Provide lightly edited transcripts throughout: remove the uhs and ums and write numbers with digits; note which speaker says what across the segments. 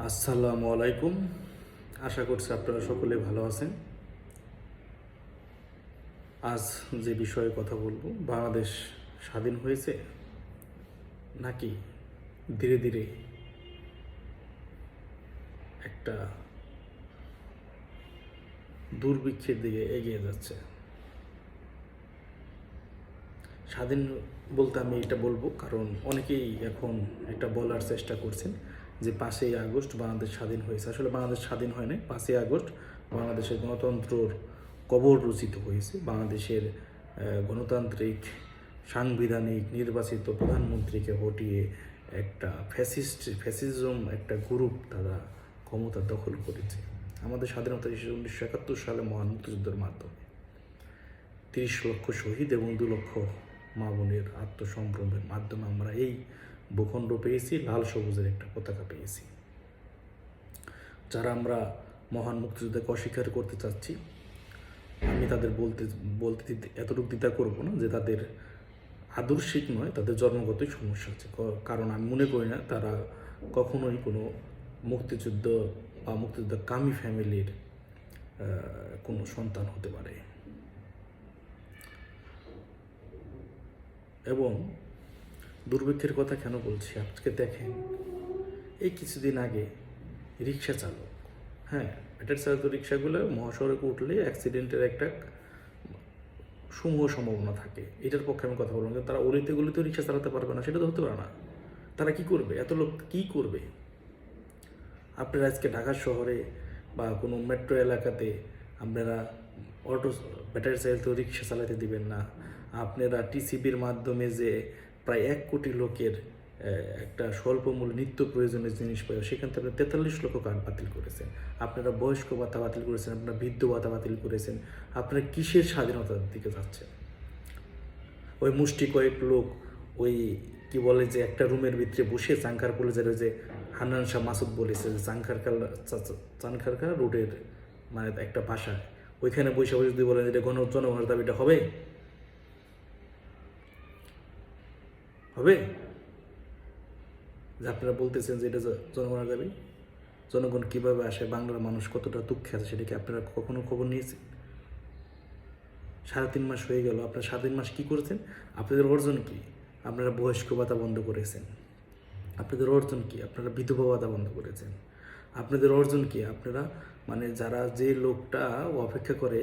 Speaker 1: আসসালামু আলাইকুম। আশা করছি আপনারা সকলে ভালো আছেন। আজ যে বিষয়ে কথা বলবো, বাংলাদেশ স্বাধীন হয়েছে নাকি ধীরে ধীরে একটা দুর্ভিক্ষের দিকে এগিয়ে যাচ্ছে। স্বাধীন বলতে আমি এটা বলবো কারণ অনেকেই এখন একটা বলার চেষ্টা করছেন যে 5ই আগস্ট বাংলাদেশ স্বাধীন হয়েছে। আসলে বাংলাদেশ স্বাধীন হয় নাই। 5ই আগস্ট বাংলাদেশের গণতন্ত্রর কবর রচিত হয়েছে। বাংলাদেশের গণতান্ত্রিক সাংবিধানিক নির্বাচিত প্রধানমন্ত্রীকে হটিয়ে একটা ফ্যাসিজম একটা গ্রুপ তারা ক্ষমতা দখল করেছে। আমাদের স্বাধীনতা এসেছে 1971 সালে মহান মুক্তিযুদ্ধের মাধ্যমে। 30 লক্ষ শহীদ এবং 2 লক্ষ মা বোনের আত্মসম্ভ্রমের মাধ্যমে আমরা এই ভূখণ্ড পেয়েছি, লাল সবুজের একটা পতাকা পেয়েছি। যারা আমরা মহান মুক্তিযুদ্ধকে অস্বীকার করতে চাচ্ছি, আমি তাদের বলতে এতটুকু দ্বিধা করবো না যে তাদের আদর্শিক নয়, তাদের জন্মগতই সমস্যা আছে। কারণ আমি মনে করি না তারা কখনোই কোনো মুক্তিযুদ্ধ বা মুক্তিযুদ্ধকামী ফ্যামিলির কোনো সন্তান হতে পারে। এবং দুর্ভিক্ষের কথা কেন বলছি, আজকে দেখেন এই কিছুদিন আগে রিক্সা চালক, ব্যাটারি চালিত রিক্সাগুলো মহাসড়কে উঠলে অ্যাক্সিডেন্টের একটা সমূহ সম্ভাবনা থাকে। এটার পক্ষে আমি কথা বললাম, কিন্তু তারা অলিতে গলিতেও রিক্সা চালাতে পারবে না, সেটা তো হতে পারে না। তারা কি করবে? এত লোক কি করবে? আপনারা আজকে ঢাকা শহরে বা কোনো মেট্রো এলাকাতে আপনারা অটো ব্যাটারি চালিত রিক্সা চালাতে দিবেন না। আপনারা টিসিবির মাধ্যমে যে প্রায় 1 কোটি লোকের একটা স্বল্প মূল্য নিত্য প্রয়োজনীয় জিনিস পাই, সেখান থেকে আপনি 43 লক্ষ কার্ড বাতিল করেছেন। আপনারা বয়স্ক ভাতা বাতিল করেছেন, আপনারা বৃদ্ধ ভাতা বাতিল করেছেন। আপনারা কিসের স্বাধীনতার দিকে যাচ্ছেন? ওই মুষ্টি কয়েক লোক ওই কি বলে যে একটা রুমের ভিতরে বসে চাঙ্কার কলেজের ওই যে হান্নান শাহ মাসুদ বলেছে যে চানখারকা রোডের মানে একটা ভাষা, ওইখানে বসে বসে যদি বলেন এটা জনগণের দাবিটা হবে হবে যে আপনারা বলতেছেন যে এটা জনগণের দাবি? জনগণ কিভাবে আসে, বাংলার মানুষ কতটা দুঃখে আছে, সেটা কি আপনারা কখনো খবর নিয়েছেন? 3.5 মাস হয়ে গেল। আপনারা 3.5 মাস কী করেছেন? আপনাদের অর্জন কি? আপনারা বয়স্ক ভাতা বন্ধ করেছেন। আপনাদের অর্জন কি? আপনারা বিধবা ভাতা বন্ধ করেছেন। আপনাদের অর্জন কি? আপনারা মানে যারা যে লোকটা অপেক্ষা করে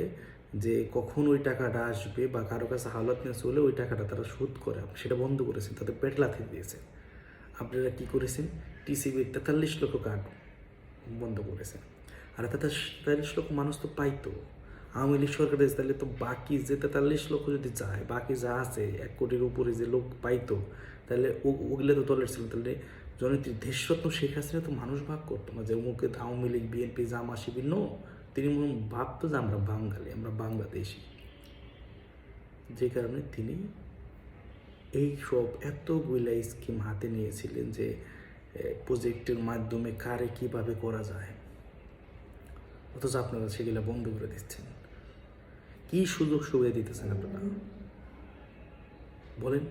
Speaker 1: যে কখন ওই টাকাটা আসবে বা কারো কাছে হাওলাত নিয়ে চলে ওই টাকাটা তারা শোধ করে, সেটা বন্ধ করেছেন, তাদের পেট লাথি দিয়েছেন। আপনারা কি করেছেন? টিসিবির 43 লক্ষ কার্ড বন্ধ করেছেন। আর 43 লক্ষ মানুষ তো পাইতো। আওয়ামী লীগ সরকার দিয়েছে, তাহলে তো বাকি যে 43 লক্ষ যদি যায়, বাকি যা আছে 1 কোটির উপরে যে লোক পাইতো, তাহলে ওগুলো তো দলের ছিল। তাহলে জননেত্রী দেশরত্ন শেখ হাসিনা তো মানুষ ভাগ করতো না যে অমুকে আওয়ামী লীগ বিএনপি জামা শিবির। তিনি ভাবতো যে আমরা বাঙালি, আমরা বাংলাদেশি। যে কারণে তিনি এই সব এতগুলা স্কিম হাতে নিয়েছিলেন যে প্রজেক্টের মাধ্যমে কারে কিভাবে করা যায়, অথচ আপনারা সেগুলো বন্ধ করে দিচ্ছেন। কি সুযোগ সুবিধা দিতেছেন আপনারা বলেন?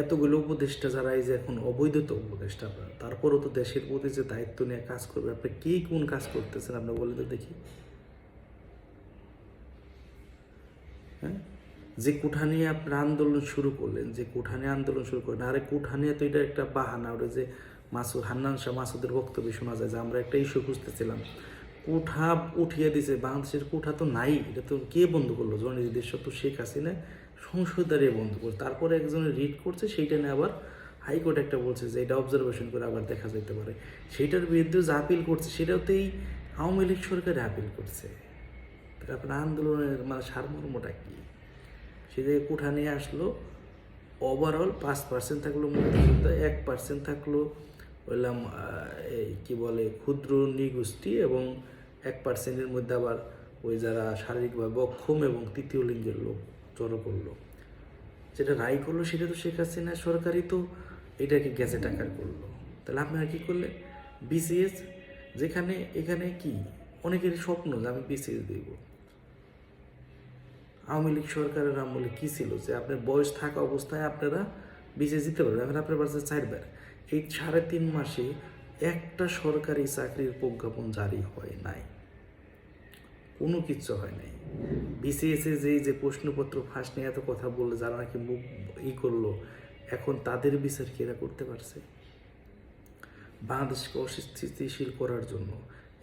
Speaker 1: এতগুলো উপদেষ্টা যারা এই যে এখন অবৈধ তো উপদেষ্টা, আপনারা তারপরও তো দেশের প্রতি যে দায়িত্ব নিয়ে কাজ করবে, আপনি কি কোন কাজ করতেছেন আপনারা বলে তো দেখি। হ্যাঁ, যে কোঠা নিয়ে আপনারা আন্দোলন শুরু করলেন, আরে কোঠা নিয়ে তো এটা একটা বাহানা। ওটা যে হান্নান শাহ মাসুদের বক্তব্যে শোনা যায় যে আমরা একটা ইস্যু খুঁজতেছিলাম, কোঠা উঠিয়ে দিছে। বাংলাদেশের কোঠা তো নাই, এটা তো কে বন্ধ করলো? জননীতি দেশ তো শেখ হাসিনা সংসদ দাঁড়িয়ে বন্ধ করছে। তারপরে একজনের রিট করছে, সেইটা নিয়ে আবার হাইকোর্ট একটা বলছে যে এটা অবজারভেশন করে আবার দেখা যেতে পারে। সেইটার বিরুদ্ধে যে আপিল করছে সেটাতেই আওয়ামী লীগ সরকারে আপিল করছে। তাহলে আপনার আন্দোলনের মানে সারমর্মটা কী? সে যে কোঠা নিয়ে আসলো, ওভারঅল 5% থাকলো মুক্তিযোদ্ধা, 1% থাকলো বললাম এই কী বলে ক্ষুদ্র নৃগোষ্ঠী, এবং 1%-এর মধ্যে আবার ওই যারা শারীরিকভাবে অক্ষম এবং তৃতীয় লিঙ্গের লোক জড়ো করলো। যেটা রায় করলো সেটা তো শেখ হাসিনা সরকারই তো এটাকে গেজেট আকার করলো। তাহলে আপনারা কী করলে? বিসিএস, যেখানে এখানে কি অনেকেরই স্বপ্ন যে আমি বিসিএস দিব। আওয়ামী লীগ সরকারের আমলে কী ছিল যে আপনার বয়স থাকা অবস্থায় আপনারা বিসিএস দিতে পারবেন। এখন আপনার পাশে 4 বার, এই 3.5 মাসে একটা সরকারি চাকরির প্রজ্ঞাপন জারি হয় নাই, কোনো কিচ্ছু হয় নাই। বিসিএসে যে প্রশ্নপত্র ফাঁস নিয়ে এত কথা বললো, যারা নাকি মুখ করলো, এখন তাদের বিচার কি এরা করতে পারছে? বাংলাদেশকে অস্থিতিশীল করার জন্য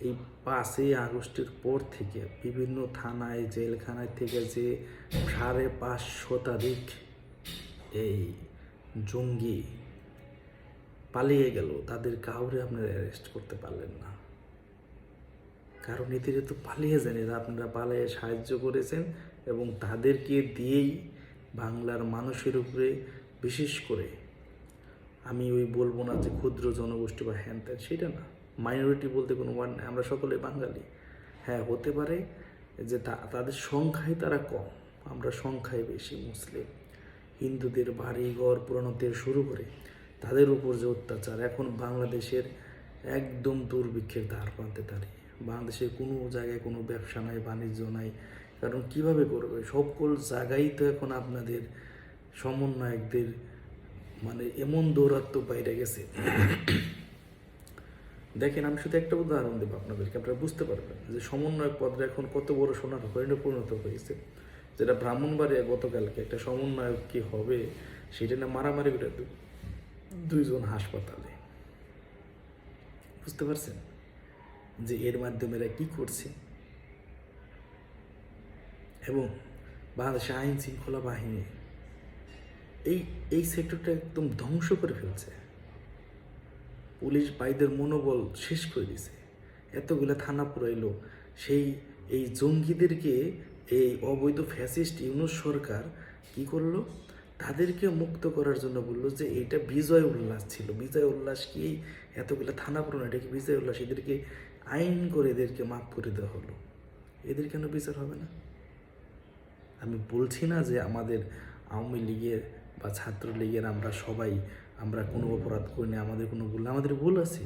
Speaker 1: এই 5ই আগস্টের পর থেকে বিভিন্ন থানায় জেলখানায় থেকে যে 550 শতাধিক এই জঙ্গি পালিয়ে গেল, তাদের কাউরে আপনারা অ্যারেস্ট করতে পারলেন না। কারণ এদের তো পালিয়ে যান, এরা আপনারা পালিয়ে সাহায্য করেছেন এবং তাদেরকে দিয়েই বাংলার মানুষের উপরে, বিশেষ করে আমি বলবো না যে ক্ষুদ্র জনগোষ্ঠী বা হ্যান ত্যান, সেটা না, মাইনরিটি বলতে কোনো ওয়ার্ড নেই, আমরা সকলে বাঙালি। হ্যাঁ, হতে পারে যে তাদের সংখ্যায় তারা কম, আমরা সংখ্যায় বেশি। মুসলিম হিন্দুদের বাড়ি ঘর পুরানো থেকে শুরু করে তাদের উপর যে অত্যাচার, এখন বাংলাদেশের একদম দুর্ভিক্ষের দ্বার প্রান্তে দাঁড়িয়ে, বাংলাদেশের কোনো জায়গায় কোনো ব্যবসা নাই, বাণিজ্য নাই। কারণ কিভাবে করবে? সকল জায়গায় তো এখন আপনাদের সমন্বয়কদের মানে এমন দৌরাত্ম্য বাইরে গেছে। দেখেন, আমি শুধু একটা উদাহরণ দেবো আপনাদেরকে, আপনারা বুঝতে পারবেন যে সমন্বয়ক পদটা এখন কত বড় সোনার হরিণে পরিণত হয়েছে। যেটা ব্রাহ্মণবাড়িয়া গতকালকে একটা সমন্বয়ক কি হবে সেটা না মারামারি করে 2 জন হাসপাতালে। বুঝতে পারছেন যে এর মাধ্যমে এরা কি করছে? এবং বাংলাদেশের আইন শৃঙ্খলা বাহিনী এই সেক্টরটা একদম ধ্বংস করে ফেলছে। পুলিশ ভাইদের মনোবল শেষ করে দিছে। এতগুলো থানা পুরাইলো, এই জঙ্গিদেরকে এই অবৈধ ফ্যাসিস্ট ইউনূস সরকার কি করলো? তাদেরকে মুক্ত করার জন্য বললো যে এটা বিজয় উল্লাস ছিল। বিজয় উল্লাস কি? এতগুলো থানা পুরানো, এটা কি বিজয় উল্লাস? এদেরকে আইন করে এদেরকে মাফ করে দেওয়া হলো। এদের কেন বিচার হবে না? আমি বলছি না যে আমাদের আওয়ামী লীগের বা ছাত্রলীগের আমরা কোনো অপরাধ করি না, আমাদের কোনো ভুল, আমাদের ভুল আছে,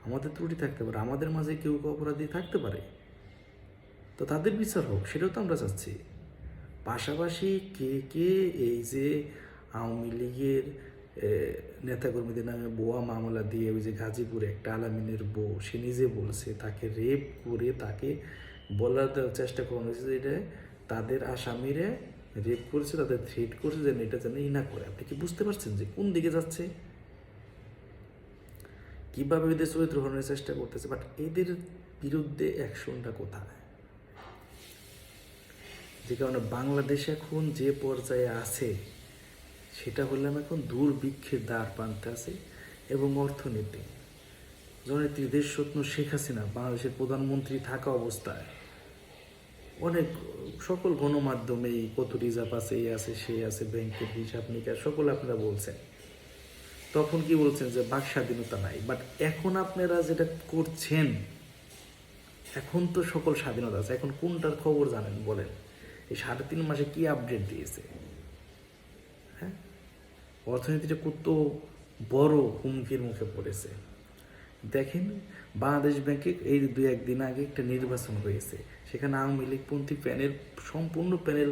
Speaker 1: আমাদের ত্রুটি থাকতে পারে, আমাদের মাঝে কেউ অপরাধী থাকতে পারে, তো তাদের বিচার হোক, সেটাও তো আমরা চাচ্ছি। পাশাপাশি কে এই যে আওয়ামী লীগের নেতাকর্মীদের নামে বোয়া মামলা দিয়ে ওই যে গাজীপুরে একটা আলামিনের বউ, সে নিজে বলছে তাকে রেপ করে, তাকে বলার চেষ্টা করানো হয়েছে যে এটা তাদের আসামিরে রেপ করেছে, তাদের থ্রেট করেছে যেন এটা যেন না করে। আপনি কি বুঝতে পারছেন যে কোন দিকে যাচ্ছে, কীভাবে এদের চরিত্র হরণের চেষ্টা করতেছে? বাট এদের বিরুদ্ধে অ্যাকশনটা কোথায়? যে কারণে বাংলাদেশ এখন যে পর্যায়ে আছে সেটা হলাম এখন দুর্ভিক্ষের দ্বার প্রান্তে আছে। এবং অর্থনীতি, জননেত্রী দেশরত্ন শেখ হাসিনা বাংলাদেশের প্রধানমন্ত্রী থাকা অবস্থায় অনেক সকল গণমাধ্যমেই কত রিজার্ভ আছে, এই আছে, সে আছে, ব্যাংকের হিসাব নিকাশ সকল আপনারা বলছেন। তখন কি বলছেন যে বাক স্বাধীনতা নাই। বাট এখন আপনারা যেটা করছেন, এখন তো সকল স্বাধীনতা আছে। এখন কোনটার খবর জানেন বলেন? এই 3.5 মাসে কি আপডেট দিয়েছে? হ্যাঁ, অর্থনীতিটা কত বড় হুমকির মুখে পড়েছে। দেখেন, বাংলাদেশ ব্যাংকে এই 2-1 দিন আগে একটা নির্বাচন হয়েছে, সেখানে আওয়ামী লীগপন্থী সম্পূর্ণ প্যানেল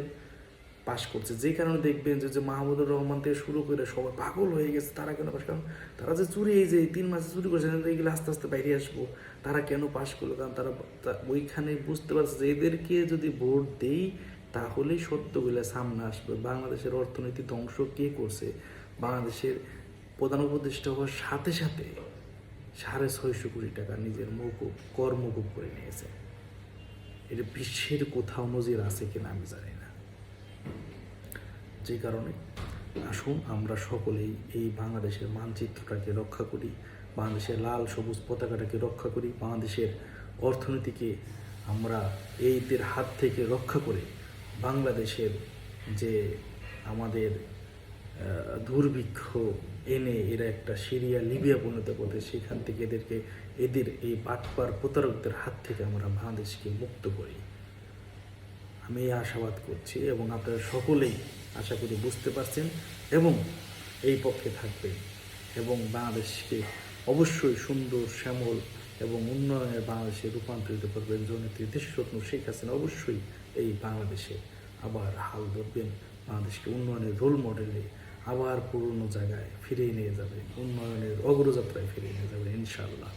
Speaker 1: পাশ করছে। যে কারণে দেখবেন যে মাহমুদুর রহমান থেকে শুরু করে সবাই পাগল হয়ে গেছে, তারা কেন পাশ? কারণ তারা যে চুরি, এই যে 3 মাসে চুরি করছে, এগুলো আস্তে আস্তে বাইরে আসবো। তারা কেন পাশ করলো? কারণ তারা ওইখানে বুঝতে পারছে যে এদেরকে যদি ভোট দেই তাহলেই সত্যগুলো সামনে আসবে। বাংলাদেশের অর্থনীতি ধ্বংস কে করছে? বাংলাদেশের প্রধান উপদেষ্টা হওয়ার সাথে সাথে 650 কোটি টাকা নিজের কর মকুব করে নিয়েছে। এটা বিশ্বের কোথাও নজির আছে কিনা আমি জানি না। যে কারণে আসুন আমরা সকলেই এই বাংলাদেশের মানচিত্রটাকে রক্ষা করি, বাংলাদেশের লাল সবুজ পতাকাটাকে রক্ষা করি, বাংলাদেশের অর্থনীতিকে আমরা এইদের হাত থেকে রক্ষা করে বাংলাদেশের যে আমাদের দুর্ভিক্ষ এনে এরা একটা সিরিয়া লিবিয়া পরিণত করতে, সেখান থেকে এদের এই বাটপার প্রতারকদের হাত থেকে আমরা বাংলাদেশকে মুক্ত করি। আমি এই আশাবাদ করছি এবং আপনারা সকলেই আশা করি বুঝতে পারছেন এবং এই পক্ষে থাকবেন এবং বাংলাদেশকে অবশ্যই সুন্দর শ্যামল এবং উন্নয়নের বাংলাদেশে রূপান্তরিত করবেন। জননেত্রী দেশরত্ন শেখ হাসিনা অবশ্যই এই বাংলাদেশে আবার হাল ধরবেন, বাংলাদেশকে উন্নয়নের রোল মডেলে আবার পুরনো জায়গায় ফিরিয়ে নিয়ে যাবে, উন্নয়নের অগ্রযাত্রায় ফিরিয়ে নিয়ে যাবে ইনশাআল্লাহ।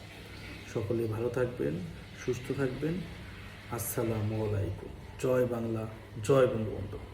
Speaker 1: সকলে ভালো থাকবেন, সুস্থ থাকবেন। আসসালামু আলাইকুম। জয় বাংলা, জয় বঙ্গবন্ধু।